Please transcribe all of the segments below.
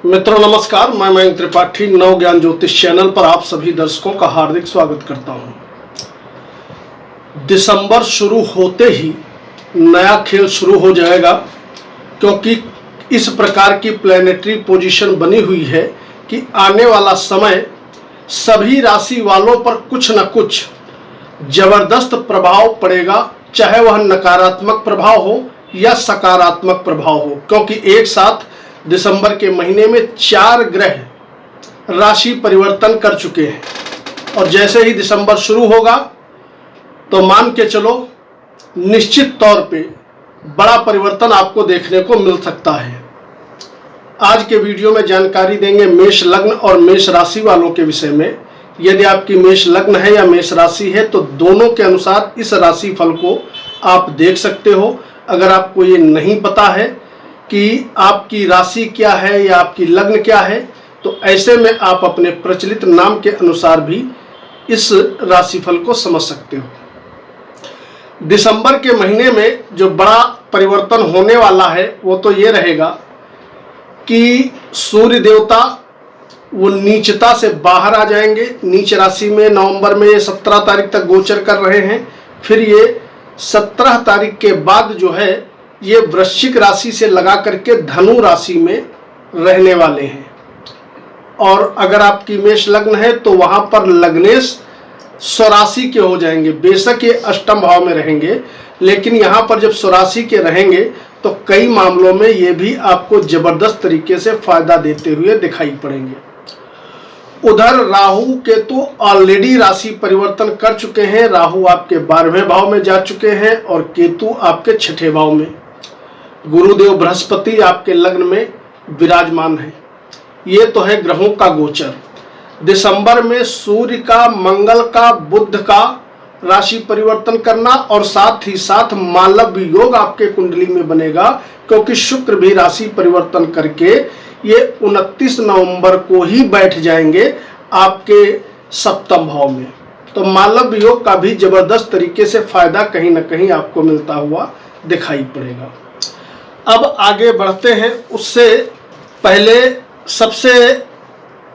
मित्रों नमस्कार, मैं मयंक त्रिपाठी नव ज्ञान ज्योतिष चैनल पर आप सभी दर्शकों का हार्दिक स्वागत करता हूं। दिसंबर शुरू होते ही नया खेल शुरू हो जाएगा, क्योंकि इस प्रकार की प्लैनेटरी पोजीशन बनी हुई है कि आने वाला समय सभी राशि वालों पर कुछ न कुछ जबरदस्त प्रभाव पड़ेगा, चाहे वह नकारात्मक प्रभाव हो या सकारात्मक प्रभाव हो। क्योंकि एक साथ दिसंबर के महीने में 4 ग्रह राशि परिवर्तन कर चुके हैं और जैसे ही दिसंबर शुरू होगा तो मान के चलो निश्चित तौर पे बड़ा परिवर्तन आपको देखने को मिल सकता है। आज के वीडियो में जानकारी देंगे मेष लग्न और मेष राशि वालों के विषय में। यदि आपकी मेष लग्न है या मेष राशि है तो दोनों के अनुसार इस राशि फल को आप देख सकते हो। अगर आपको ये नहीं पता है कि आपकी राशि क्या है या आपकी लग्न क्या है, तो ऐसे में आप अपने प्रचलित नाम के अनुसार भी इस राशिफल को समझ सकते हो। दिसंबर के महीने में जो बड़ा परिवर्तन होने वाला है वो तो ये रहेगा कि सूर्य देवता वो नीचता से बाहर आ जाएंगे। नीच राशि में नवंबर में ये 17 तारीख तक गोचर कर रहे हैं। फिर ये 17 तारीख के बाद जो है ये वृश्चिक राशि से लगा करके धनु राशि में रहने वाले हैं। और अगर आपकी मेष लग्न है तो वहां पर लग्नेश स्वराशि के हो जाएंगे। बेशक ये अष्टम भाव में रहेंगे, लेकिन यहाँ पर जब स्वराशि के रहेंगे तो कई मामलों में ये भी आपको जबरदस्त तरीके से फायदा देते हुए दिखाई पड़ेंगे। उधर राहु केतु ऑलरेडी राशि परिवर्तन कर चुके हैं। राहु आपके 12वें भाव में जा चुके हैं और केतु आपके 6ठे भाव में। गुरुदेव बृहस्पति आपके लग्न में विराजमान है। ये तो है ग्रहों का गोचर। दिसंबर में सूर्य का, मंगल का, बुध का राशि परिवर्तन करना और साथ ही साथ मालव योग आपके कुंडली में बनेगा, क्योंकि शुक्र भी राशि परिवर्तन करके ये 29 नवंबर को ही बैठ जाएंगे आपके 7वें भाव में। तो मालव योग का भी जबरदस्त तरीके से फायदा कहीं ना कहीं आपको मिलता हुआ दिखाई पड़ेगा। अब आगे बढ़ते हैं, उससे पहले सबसे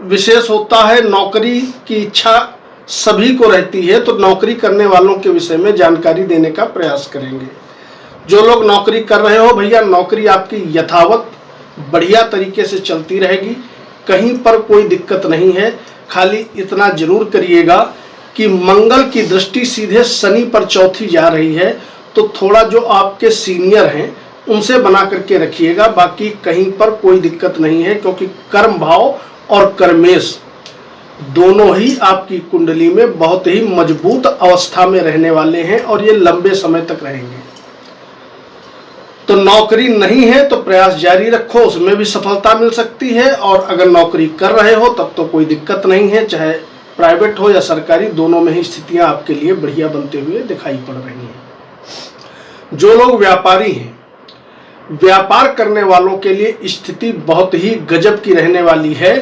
विशेष होता है नौकरी की इच्छा सभी को रहती है, तो नौकरी करने वालों के विषय में जानकारी देने का प्रयास करेंगे। जो लोग नौकरी कर रहे हो भैया, नौकरी आपकी यथावत बढ़िया तरीके से चलती रहेगी, कहीं पर कोई दिक्कत नहीं है। खाली इतना जरूर करिएगा कि मंगल की दृष्टि सीधे शनि पर चौथी जा रही है, तो थोड़ा जो आपके सीनियर हैं उनसे बना करके रखिएगा। बाकी कहीं पर कोई दिक्कत नहीं है, क्योंकि कर्म भाव और कर्मेश दोनों ही आपकी कुंडली में बहुत ही मजबूत अवस्था में रहने वाले हैं और ये लंबे समय तक रहेंगे। तो नौकरी नहीं है तो प्रयास जारी रखो, उसमें भी सफलता मिल सकती है। और अगर नौकरी कर रहे हो तब तो कोई दिक्कत नहीं है, चाहे प्राइवेट हो या सरकारी, दोनों में ही स्थितियां आपके लिए बढ़िया बनते हुए दिखाई पड़ रही हैं। जो लोग व्यापारी हैं, व्यापार करने वालों के लिए स्थिति बहुत ही गजब की रहने वाली है।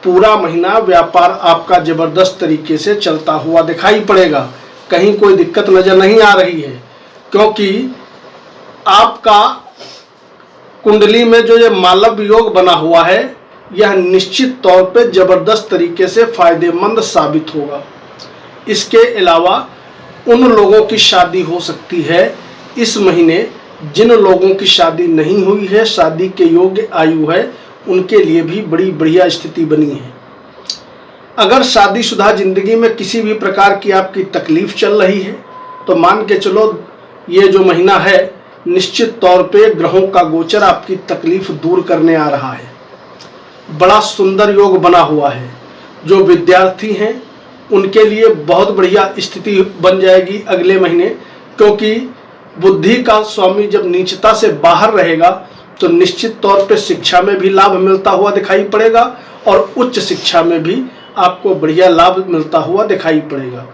पूरा महीना व्यापार आपका जबरदस्त तरीके से चलता हुआ दिखाई पड़ेगा, कहीं कोई दिक्कत नजर नहीं आ रही है, क्योंकि आपका कुंडली में जो ये मालव योग बना हुआ है यह निश्चित तौर पे जबरदस्त तरीके से फायदेमंद साबित होगा। इसके अलावा उन लोगों की शादी हो सकती है इस महीने जिन लोगों की शादी नहीं हुई है, शादी के योग्य आयु है, उनके लिए भी बड़ी बढ़िया स्थिति बनी है। अगर शादीशुदा जिंदगी में किसी भी प्रकार की आपकी तकलीफ चल रही है तो मान के चलो ये जो महीना है निश्चित तौर पे ग्रहों का गोचर आपकी तकलीफ दूर करने आ रहा है। बड़ा सुंदर योग बना हुआ है। जो विद्यार्थी हैं उनके लिए बहुत बढ़िया स्थिति बन जाएगी अगले महीने, क्योंकि बुद्धि का स्वामी जब नीचता से बाहर रहेगा तो निश्चित तौर पे शिक्षा में भी लाभ मिलता हुआ दिखाई पड़ेगा और उच्च शिक्षा में भी आपको बढ़िया लाभ मिलता हुआ दिखाई पड़ेगा।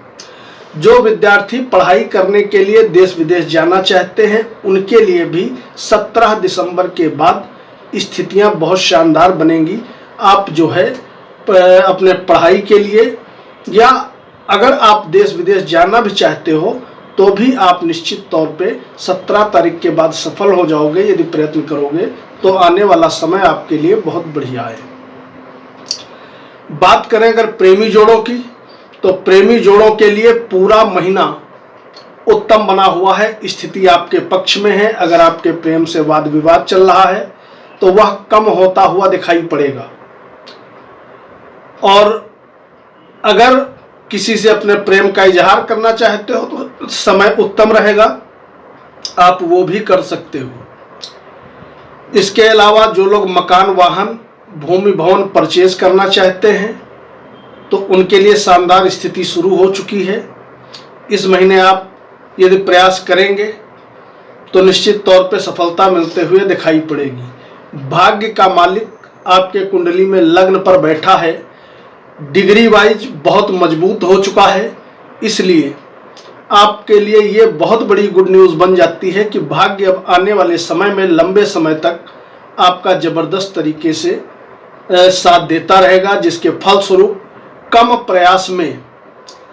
जो विद्यार्थी पढ़ाई करने के लिए देश विदेश जाना चाहते हैं उनके लिए भी 17 दिसंबर के बाद स्थितियां बहुत शानदार बनेंगी। आप जो है अपने पढ़ाई के लिए या अगर आप देश विदेश जाना भी चाहते हो तो भी आप निश्चित तौर पे 17 तारीख के बाद सफल हो जाओगे। यदि प्रयत्न करोगे तो आने वाला समय आपके लिए बहुत बढ़िया है। बात करें अगर प्रेमी जोड़ों की, तो प्रेमी जोड़ों के लिए पूरा महीना उत्तम बना हुआ है। स्थिति आपके पक्ष में है। अगर आपके प्रेम से वाद विवाद चल रहा है तो वह कम होता हुआ दिखाई पड़ेगा, और अगर किसी से अपने प्रेम का इजहार करना चाहते हो तो समय उत्तम रहेगा, आप वो भी कर सकते हो। इसके अलावा जो लोग मकान, वाहन, भूमि, भवन परचेज करना चाहते हैं तो उनके लिए शानदार स्थिति शुरू हो चुकी है। इस महीने आप यदि प्रयास करेंगे तो निश्चित तौर पे सफलता मिलते हुए दिखाई पड़ेगी। भाग्य का मालिक आपके कुंडली में लग्न पर बैठा है, डिग्री वाइज बहुत मजबूत हो चुका है, इसलिए आपके लिए ये बहुत बड़ी गुड न्यूज़ बन जाती है कि भाग्य अब आने वाले समय में लंबे समय तक आपका जबरदस्त तरीके से साथ देता रहेगा, जिसके फलस्वरूप कम प्रयास में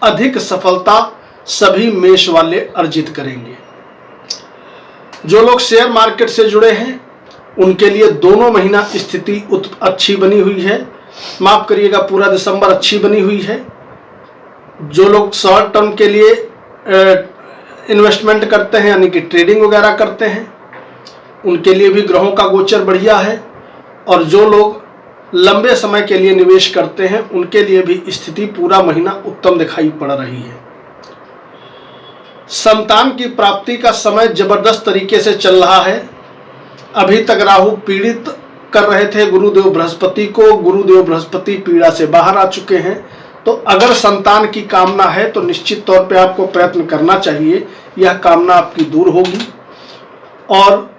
अधिक सफलता सभी मेष वाले अर्जित करेंगे। जो लोग शेयर मार्केट से जुड़े हैं उनके लिए दोनों महीना स्थिति अच्छी बनी हुई है। माफ करिएगा, पूरा दिसंबर अच्छी बनी हुई है। जो लोग शॉर्ट टर्म के लिए इन्वेस्टमेंट करते हैं, यानी कि ट्रेडिंग वगैरह करते हैं, उनके लिए भी ग्रहों का गोचर बढ़िया है। और जो लोग लंबे समय के लिए निवेश करते हैं उनके लिए भी स्थिति पूरा महीना उत्तम दिखाई पड़ रही है। संतान की प्राप्ति का समय जबरदस्त तरीके से चल रहा है। अभी तक राहु पीड़ित कर रहे थे गुरुदेव बृहस्पति को, गुरुदेव बृहस्पति पीड़ा से बाहर आ चुके हैं। तो अगर संतान की कामना है तो निश्चित तौर पे आपको प्रयत्न करना चाहिए, यह कामना आपकी दूर होगी। और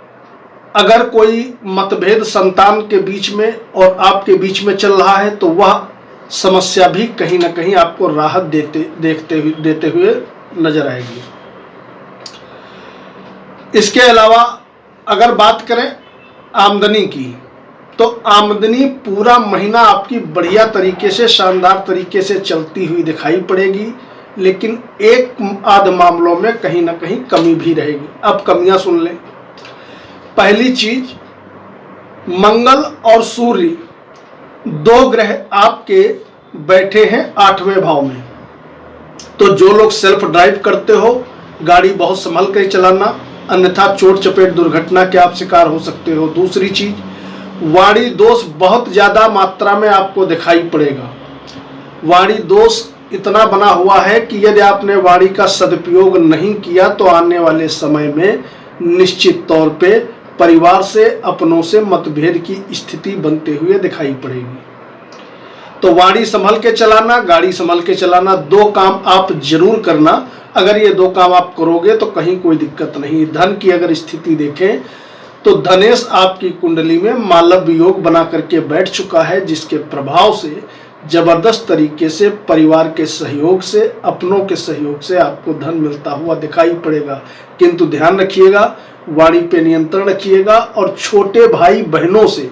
अगर कोई मतभेद संतान के बीच में और आपके बीच में चल रहा है तो वह समस्या भी कहीं ना कहीं आपको राहत देते हुए नजर आएगी। इसके अलावा अगर बात करें आमदनी की, तो आमदनी पूरा महीना आपकी बढ़िया तरीके से, शानदार तरीके से चलती हुई दिखाई पड़ेगी, लेकिन एक आध मामलों में कहीं ना कहीं कमी भी रहेगी। अब कमियां सुन लें। पहली चीज, मंगल और सूर्य दो ग्रह आपके बैठे हैं 8वें भाव में। तो जो लोग सेल्फ ड्राइव करते हो, गाड़ी बहुत संभल कर चलाना, अन्यथा चोट चपेट दुर्घटना के आप शिकार हो सकते हो। दूसरी चीज, वाणी दोष बहुत ज्यादा मात्रा में आपको दिखाई पड़ेगा। वाणी दोष इतना बना हुआ है कि यदि आपने वाणी का सदुपयोग नहीं किया तो आने वाले समय में निश्चित तौर पे परिवार से, अपनों से मतभेद की स्थिति बनते हुए दिखाई पड़ेगी। तो वाणी संभल के चलाना, गाड़ी संभल के चलाना, दो काम आप जरूर करना। अगर ये दो काम आप करोगे तो कहीं कोई दिक्कत नहीं। धन की अगर स्थिति देखें तो धनेश आपकी कुंडली में मालव योग बना करके बैठ चुका है, जिसके प्रभाव से जबरदस्त तरीके से परिवार के सहयोग से, अपनों के सहयोग से आपको धन मिलता हुआ दिखाई पड़ेगा। किंतु ध्यान रखिएगा, वाणी पे नियंत्रण रखिएगा और छोटे भाई बहनों से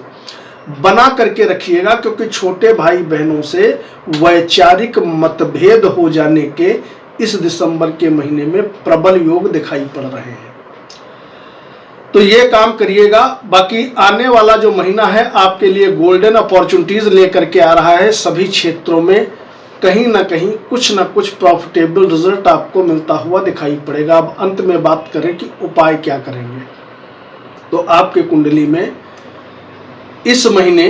बना करके रखिएगा, क्योंकि छोटे भाई बहनों से वैचारिक मतभेद हो जाने के इस दिसंबर के महीने में प्रबल योग दिखाई पड़ रहे हैं। तो ये काम करिएगा। बाकी आने वाला जो महीना है आपके लिए गोल्डन अपॉर्चुनिटीज लेकर के आ रहा है। सभी क्षेत्रों में कहीं ना कहीं कुछ ना कुछ प्रॉफिटेबल रिजल्ट आपको मिलता हुआ दिखाई पड़ेगा। अब अंत में बात करें कि उपाय क्या करेंगे, तो आपके कुंडली में इस महीने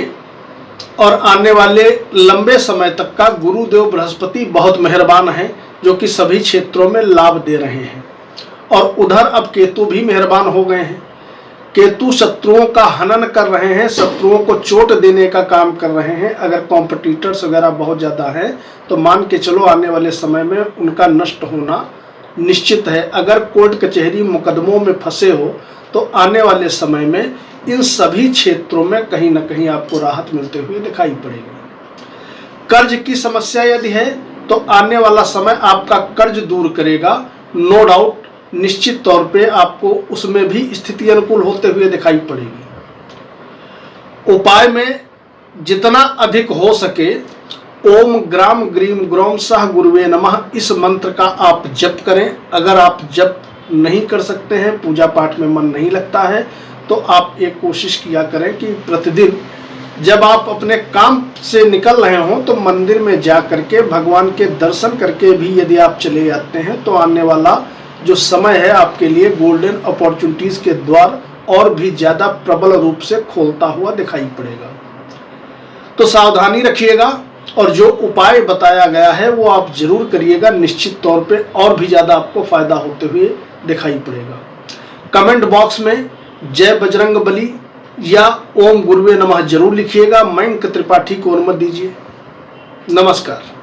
और आने वाले लंबे समय तक का गुरुदेव बृहस्पति बहुत मेहरबान है, जो कि सभी क्षेत्रों में लाभ दे रहे हैं। और उधर अब केतु भी मेहरबान हो गए हैं। केतु शत्रुओं का हनन कर रहे हैं, शत्रुओं को चोट देने का काम कर रहे हैं। अगर कॉम्पिटिटर्स वगैरह बहुत ज़्यादा हैं तो मान के चलो आने वाले समय में उनका नष्ट होना निश्चित है। अगर कोर्ट कचहरी मुकदमों में फंसे हो तो आने वाले समय में इन सभी क्षेत्रों में कहीं ना कहीं आपको राहत मिलते हुए दिखाई पड़ेगी। कर्ज की समस्या यदि है तो आने वाला समय आपका कर्ज दूर करेगा, नो डाउट। निश्चित तौर पे आपको उसमें भी स्थिति अनुकूल होते हुए दिखाई पड़ेगी। उपाय में जितना अधिक हो सके ओम ग्राम ग्रीम ग्रोम सह गुरुवे नमः इस मंत्र का आप जप करें। अगर आप जप नहीं कर सकते हैं, पूजा पाठ में मन नहीं लगता है, तो आप एक कोशिश किया करें कि प्रतिदिन जब आप अपने काम से निकल रहे हों तो मंदिर में जा करके भगवान के दर्शन करके भी यदि आप चले जाते हैं तो आने वाला जो समय है आपके लिए गोल्डन अपॉर्चुनिटीज के द्वार और भी ज्यादा प्रबल रूप से खोलता हुआ दिखाई पड़ेगा। तो सावधानी रखिएगा और जो उपाय बताया गया है वो आप जरूर करिएगा, निश्चित तौर पे और भी ज्यादा आपको फायदा होते हुए दिखाई पड़ेगा। कमेंट बॉक्स में जय बजरंग बली या ओम गुरुवे नमः जरूर लिखिएगा। मयंक त्रिपाठी को अनुमति दीजिए। नमस्कार।